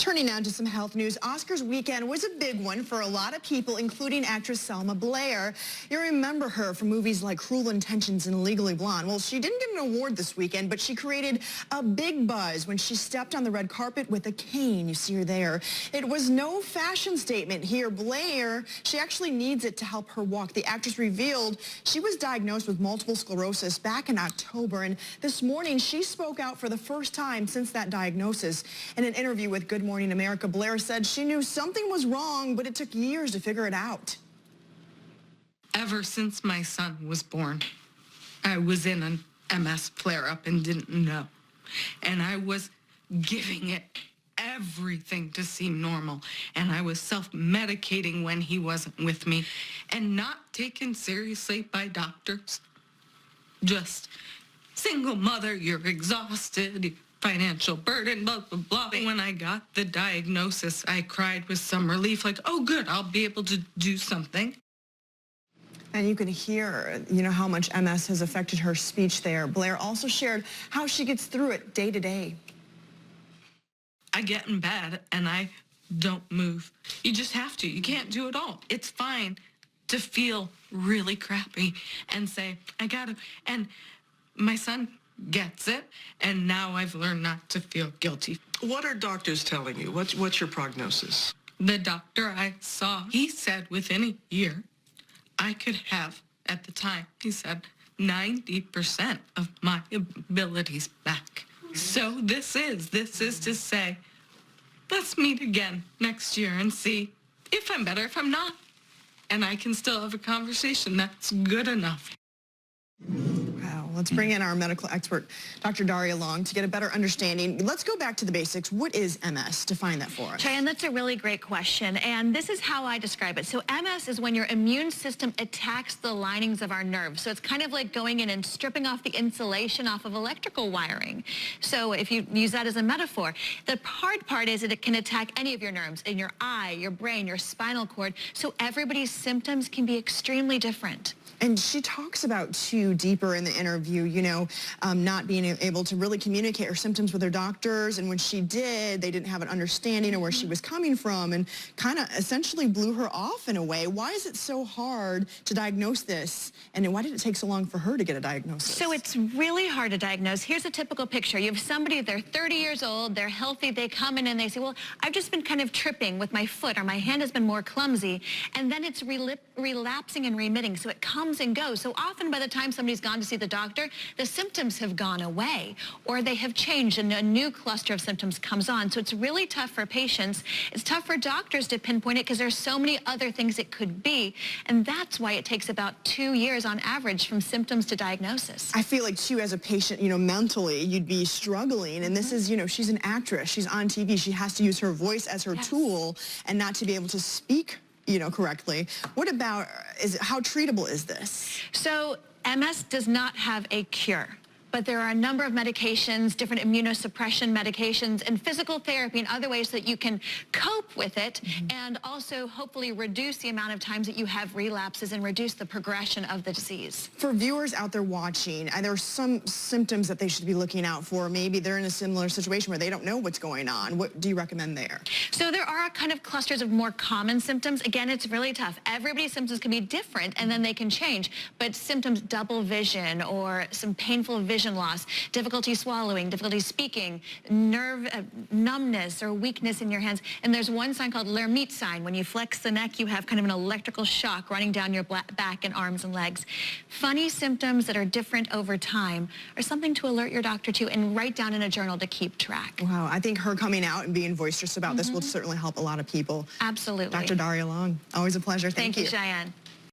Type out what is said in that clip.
Turning now to some health news. Oscars weekend was a big one for a lot of people, including actress Selma Blair. You remember her from movies like Cruel Intentions and Legally Blonde. Well, she didn't get an award this weekend, but she created a big buzz when she stepped on the red carpet with a cane. You see her there. It was no fashion statement here. Blair, she actually needs it to help her walk. The actress revealed she was diagnosed with multiple sclerosis back in October, and this morning she spoke out for the first time since that diagnosis. In an interview with Good Morning America, Blair said she knew something was wrong, but it took years to figure it out. Ever since my son was born, I was in an MS flare-up and didn't know. And I was giving it everything to seem normal. And I was self-medicating when he wasn't with me and not taken seriously by doctors. Just single mother, you're exhausted, financial burden, blah, blah, blah. When I got the diagnosis, I cried with some relief, like, oh, good, I'll be able to do something. And you can hear, how much MS has affected her speech there. Blair also shared how she gets through it day to day. I get in bed and I don't move. You just have to. You can't do it all. It's fine to feel really crappy and say, I gotta. And my son gets it, and now I've learned not to feel guilty. What are doctors telling you? What's your prognosis? The doctor I saw, he said within a year, I could have, at the time, he said, 90% of my abilities back. So this is to say, let's meet again next year and see if I'm better, if I'm not. And I can still have a conversation. That's good enough. Wow. Let's bring in our medical expert, Dr. Daria Long, to get a better understanding. Let's go back to the basics. What is MS? Define that for us. Cheyenne, that's a really great question, and this is how I describe it. So MS is when your immune system attacks the linings of our nerves. So it's kind of like going in and stripping off the insulation off of electrical wiring. So if you use that as a metaphor, the hard part is that it can attack any of your nerves in your eye, your brain, your spinal cord. So everybody's symptoms can be extremely different. And she talks about, too, deeper in the interview, not being able to really communicate her symptoms with her doctors. And when she did, they didn't have an understanding of where she was coming from and kind of essentially blew her off in a way. Why is it so hard to diagnose this? And why did it take so long for her to get a diagnosis? So it's really hard to diagnose. Here's a typical picture. You have somebody, they're 30 years old, they're healthy, they come in and they say, well, I've just been kind of tripping with my foot, or my hand has been more clumsy. And then it's relapsing and remitting. So it comes and goes. So often by the time somebody's gone to see the doctor, the symptoms have gone away or they have changed and a new cluster of symptoms comes on. So it's really tough for patients. It's tough for doctors to pinpoint it because there's so many other things it could be. And that's why it takes about 2 years on average from symptoms to diagnosis. I feel like, too, as a patient, mentally, you'd be struggling. And this is, she's an actress. She's on TV. She has to use her voice as her tool and not to be able to speak correctly. What about, how treatable is this? So MS does not have a cure, but there are a number of medications, different immunosuppression medications, and physical therapy and other ways that you can cope with it and also hopefully reduce the amount of times that you have relapses and reduce the progression of the disease. For viewers out there watching, are there some symptoms that they should be looking out for? Maybe they're in a similar situation where they don't know what's going on. What do you recommend there? So there are kind of clusters of more common symptoms. Again, it's really tough. Everybody's symptoms can be different and then they can change, but symptoms, double vision or some painful vision loss, difficulty swallowing, difficulty speaking, nerve numbness or weakness in your hands. And there's one sign called Lermite sign. When you flex the neck, you have kind of an electrical shock running down your back and arms and legs. Funny symptoms that are different over time are something to alert your doctor to and write down in a journal to keep track. Wow, I think her coming out and being boisterous about this will certainly help a lot of people. Absolutely. Dr. Daria Long, always a pleasure. Thank you. Thank you, Cheyenne.